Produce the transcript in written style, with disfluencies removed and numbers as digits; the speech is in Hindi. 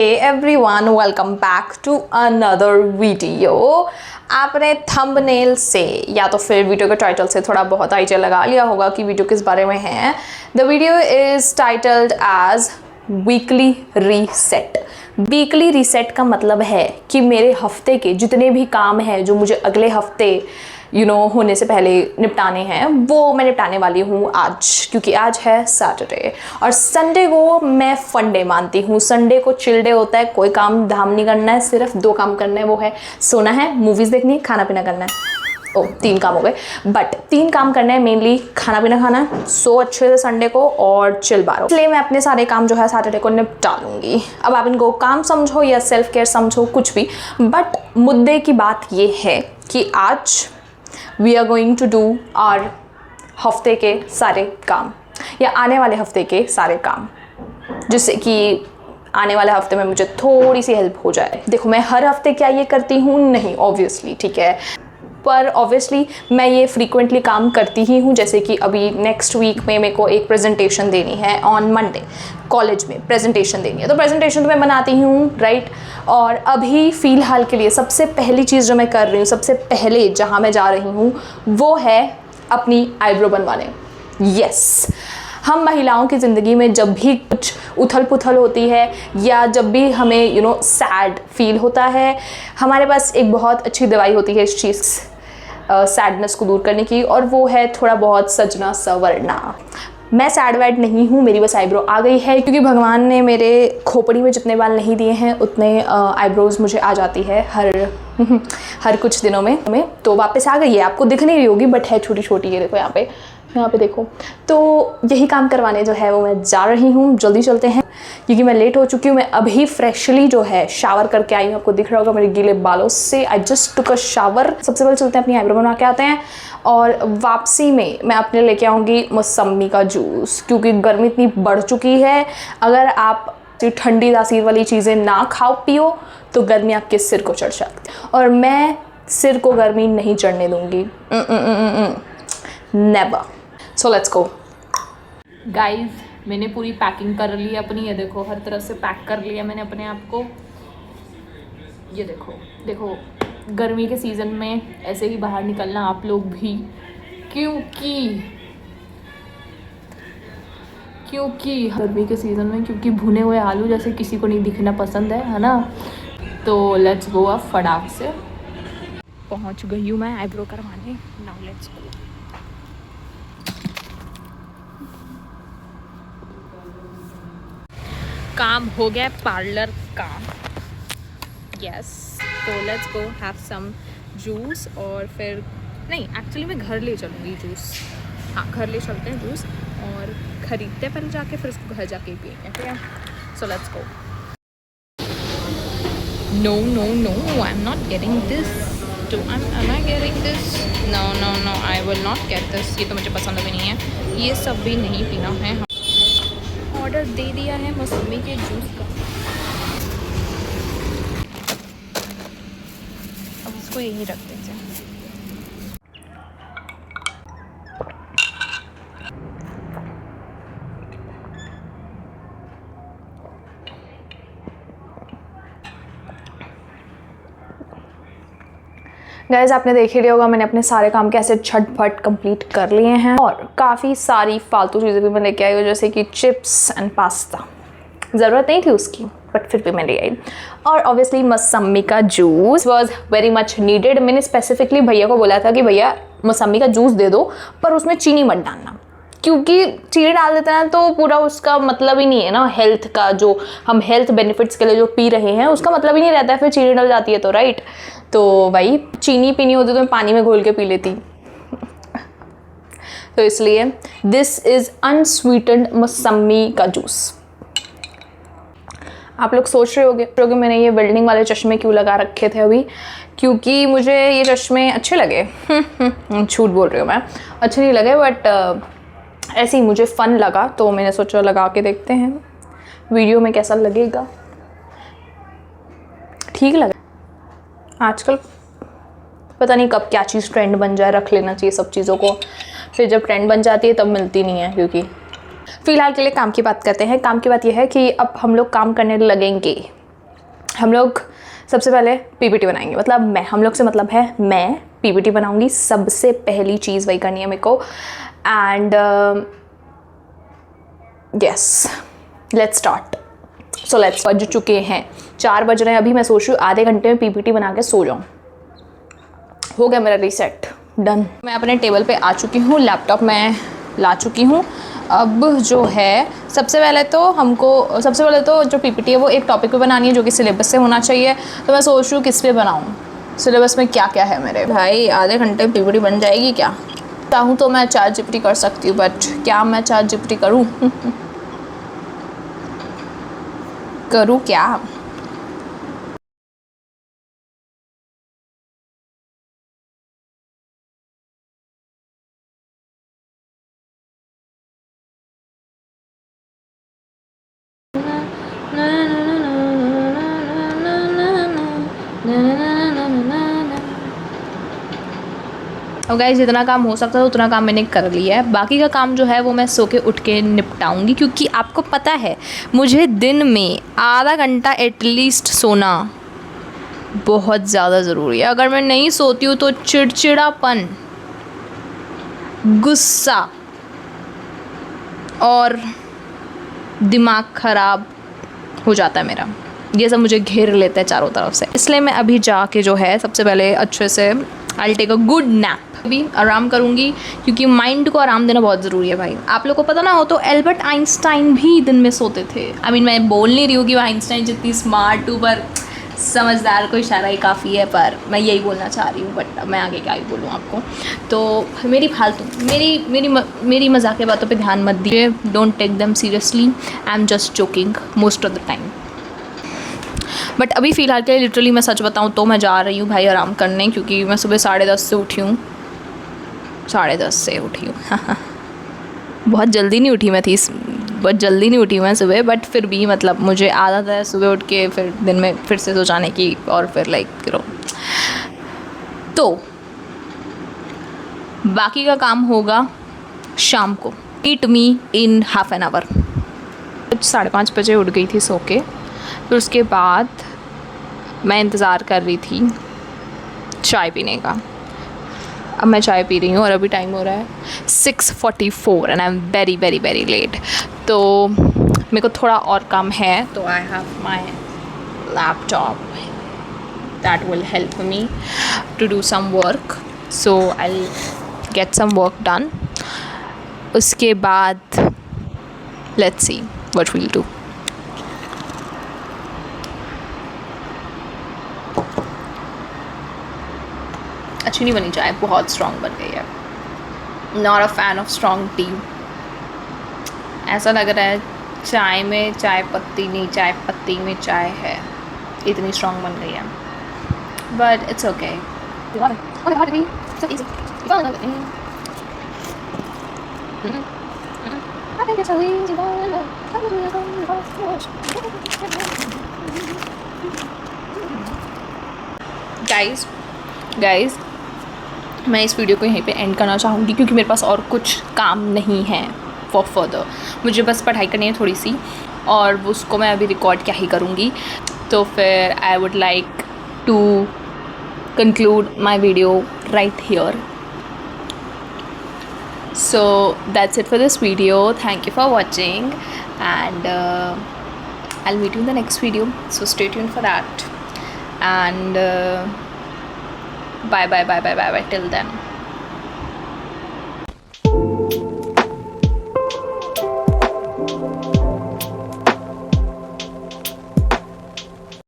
Hey everyone, welcome back to another video। आपने थंबनेल से या तो फिर वीडियो के टाइटल से थोड़ा बहुत आइडिया लगा लिया होगा कि वीडियो किस बारे में है। The video is titled as weekly reset. Weekly reset का मतलब है कि मेरे हफ्ते के जितने भी काम हैं जो मुझे अगले हफ्ते होने से पहले निपटाने हैं वो मैं निपटाने वाली हूँ आज, क्योंकि आज है सैटरडे और संडे को मैं फन डे मानती हूँ। संडे को चिल डे होता है, कोई काम धाम नहीं करना है, सिर्फ 2 काम करना है, वो है सोना है, मूवीज़ देखनी है, खाना पीना करना है। 3 काम हो गए, बट 3 काम करना है, मेनली खाना पीना खाना, सो अच्छे से संडे को और चिल बारो। इसलिए मैं अपने सारे काम जो है सैटरडे को निपटा लूँगी। अब आप इनको काम समझो या सेल्फ केयर समझो, कुछ भी, बट मुद्दे की बात ये है कि आज we are going to do our हफ्ते के सारे काम या आने वाले हफ्ते के सारे काम, जिससे कि आने वाले हफ्ते में मुझे थोड़ी सी हेल्प हो जाए। देखो, मैं हर हफ्ते क्या ये करती हूँ नहीं, ऑब्वियसली, ठीक है, पर ऑब्वियसली मैं ये फ्रीक्वेंटली काम करती ही हूँ। जैसे कि अभी नेक्स्ट वीक में मेरे को एक प्रेजेंटेशन देनी है ऑन मंडे, कॉलेज में प्रेजेंटेशन देनी है, तो प्रेजेंटेशन तो मैं बनाती हूँ, राइट। और अभी फ़िलहाल के लिए सबसे पहली चीज़ जो मैं कर रही हूँ, सबसे पहले जहाँ मैं जा रही हूँ वो है अपनी आईब्रो बनवाने। यस, हम महिलाओं की ज़िंदगी में जब भी कुछ उथल पुथल होती है या जब भी हमें सैड फील होता है, हमारे पास एक बहुत अच्छी दवाई होती है इस चीज़ सैडनेस को दूर करने की, और वो है थोड़ा बहुत सजना संवरना। मैं सैड वैड नहीं हूँ, मेरी बस आईब्रो आ गई है, क्योंकि भगवान ने मेरे खोपड़ी में जितने बाल नहीं दिए हैं उतने आईब्रोज़ मुझे आ जाती है हर कुछ दिनों में तो वापस आ गई है। आपको दिख नहीं रही होगी, बट है छोटी छोटी, ये देखो यहाँ पे देखो। तो यही काम करवाने जो है वो मैं जा रही हूँ। जल्दी चलते हैं क्योंकि मैं लेट हो चुकी हूँ। मैं अभी फ्रेशली जो है शावर करके आई हूँ, आपको दिख रहा होगा मेरे गीले बालों से। I just took a shower. सबसे पहले चलते हैं अपनी आईब्रो बनवा के आते हैं, और वापसी में मैं अपने लेके आऊँगी मौसम्मी का जूस, क्योंकि गर्मी इतनी बढ़ चुकी है। अगर आप ठंडी तासीर वाली चीज़ें ना खाओ पियो तो गर्मी आपके सिर को चढ़ सकती है, और मैं सिर को गर्मी नहीं चढ़ने दूँगी, never. So let's go guys. मैंने पूरी पैकिंग कर ली अपनी, ये देखो, हर तरह से पैक कर लिया मैंने अपने आप को। ये देखो गर्मी के सीज़न में ऐसे ही बाहर निकलना आप लोग भी, क्योंकि गर्मी के सीज़न में, क्योंकि भुने हुए आलू जैसे किसी को नहीं दिखना पसंद है ना। तो लेट्स गो, अब फटाक से पहुंच गई हूँ मैं आईब्रो करवाने। Now let's go. काम हो गया पार्लर का, यस। तो let's go have some juice, और फिर नहीं, एक्चुअली मैं घर ले चलूँगी जूस। हाँ, घर ले चलते हैं जूस और ख़रीदते हैं पहले जाके, फिर उसको घर जाके पिएंगे, ठीक है। So let's go. No I am not getting this. am I getting this? No, I will not get this। ये तो मुझे पसंद भी नहीं है, ये सब भी नहीं पीना है। ऑर्डर दे दिया है मौसम्मी के जूस का, अब इसको यहीं रख देते हैं। गाइस, आपने देख ही लिया होगा मैंने अपने सारे काम कैसे झटपट कंप्लीट कर लिए हैं, और काफ़ी सारी फालतू चीज़ें भी मैं लेके आई हूँ, जैसे कि चिप्स एंड पास्ता। ज़रूरत नहीं थी उसकी, बट फिर भी मैं ले आई। और ऑब्वियसली मौसम्मी का juice was very much needed. मैंने स्पेसिफिकली भैया को बोला था कि भैया मौसम्मी का जूस दे दो, पर उसमें चीनी मत डालना, क्योंकि चीनी डाल देते हैं तो पूरा उसका मतलब ही नहीं है ना, हेल्थ का, जो हम हेल्थ बेनिफिट्स के लिए जो पी रहे हैं उसका मतलब ही नहीं रहता है, फिर चीनी डल जाती है तो, राइट। तो भाई चीनी पीनी होती तो मैं पानी में घोल के पी लेती तो इसलिए दिस इज़ अनस्वीटेंड मौसम्मी का जूस। आप लोग सोच रहे होगे मैंने ये वेल्डिंग वाले चश्मे क्यों लगा रखे थे अभी, क्योंकि मुझे ये चश्मे अच्छे लगे। झूठ बोल रही हूँ मैं, अच्छे नहीं लगे, बट ऐसे ही मुझे फ़न लगा तो मैंने सोचा लगा के देखते हैं वीडियो में कैसा लगेगा। ठीक लगा। आजकल पता नहीं कब क्या चीज़ ट्रेंड बन जाए, रख लेना चाहिए सब चीज़ों को, फिर जब ट्रेंड बन जाती है तब मिलती नहीं है। क्योंकि फ़िलहाल के लिए काम की बात करते हैं। काम की बात यह है कि अब हम लोग काम करने लगेंगे, हम लोग सबसे पहले पीपीटी बनाएंगे, मतलब मैं, हम लोग से मतलब है मैं पीपीटी बनाऊंगी, सबसे पहली चीज़ वही करनी है मेरे को। And yes, let's start. So let's, बज चुके हैं 4 बज रहे हैं अभी। मैं सोच रही हूँ आधे घंटे में पीपीटी बना के सो जाऊँ। हो गया मेरा रीसेट, डन। मैं अपने टेबल पे आ चुकी हूँ, लैपटॉप मैं ला चुकी हूँ। अब जो है सबसे पहले तो जो पीपीटी है वो एक टॉपिक पे बनानी है जो कि सिलेबस से होना चाहिए। तो मैं सोच रही हूँ किस पे बनाऊँ, सिलेबस में क्या क्या है मेरे। भाई आधे घंटे में पीपीटी बन जाएगी क्या? चाहूँ तो मैं चैट जीपीटी कर सकती हूँ, बट क्या मैं चैट जीपीटी करूँ? करूँ क्या? और गाइस जितना काम हो सकता है उतना काम मैंने कर लिया है। बाकी का काम जो है वो मैं सो के उठ के निपटाऊंगी, क्योंकि आपको पता है मुझे दिन में आधा घंटा एटलीस्ट सोना बहुत ज़्यादा ज़रूरी है। अगर मैं नहीं सोती हूँ तो चिड़चिड़ापन, गुस्सा और दिमाग ख़राब हो जाता है मेरा। ये सब मुझे घेर लेता है चारों तरफ से। इसलिए मैं अभी जाके जो है सबसे पहले अच्छे से I take a good nap. अभी आराम करूँगी क्योंकि माइंड को आराम देना बहुत ज़रूरी है भाई। आप लोग को पता ना हो तो एल्बर्ट आइंस्टाइन भी दिन में सोते थे। मैं बोल नहीं रही हूँ कि वो आइंस्टाइन जितनी स्मार्ट हूँ, पर समझदार को इशारा ही काफ़ी है, पर मैं यही बोलना चाह रही हूँ। बट मैं आगे क्या ही बोलूँ आपको। तो मेरी फालतू मेरी मजाक की बातों पे ध्यान मत दीजिए। Don't take them seriously, I am just joking most of the time. But अभी फ़िलहाल के लिए लिटरली मैं सच बताऊँ तो मैं जा रही हूँ भाई आराम करने, क्योंकि मैं सुबह 10:30 से उठी हूँ। 10:30 से उठी हूँ बहुत जल्दी नहीं उठी मैं सुबह, बट फिर भी मतलब मुझे आदत है सुबह उठ के फिर दिन में फिर से सो जाने की, और फिर तो बाकी का काम होगा शाम को। Meet me in half an hour. 5:30 बजे उठ गई थी सो के। फिर उसके बाद मैं इंतज़ार कर रही थी चाय पीने का। अब मैं चाय पी रही हूँ और अभी टाइम हो रहा है 6:44 and I am very very very late. तो मेरे को थोड़ा और काम है, तो I have my laptop that will help me to do some work, so I get some work done. उसके बाद let's see what we'll do. अच्छी नहीं बनी चाय, बहुत स्ट्रॉन्ग बन गई है। Not a fan of strong tea. ऐसा लग रहा है चाय में चाय पत्ती नहीं, चाय पत्ती में चाय है, इतनी स्ट्रॉन्ग बन गई है। But it's okay. गाइस मैं इस वीडियो को यहीं पे एंड करना चाहूँगी, क्योंकि मेरे पास और कुछ काम नहीं है फॉर फर्दर। मुझे बस पढ़ाई करनी है थोड़ी सी, और उसको मैं अभी रिकॉर्ड क्या ही करूँगी। तो फिर I would like to conclude my video right here. So that's it for this video. Thank you for watching, and I'll meet you in the next video, so stay tuned for that. And bye till then.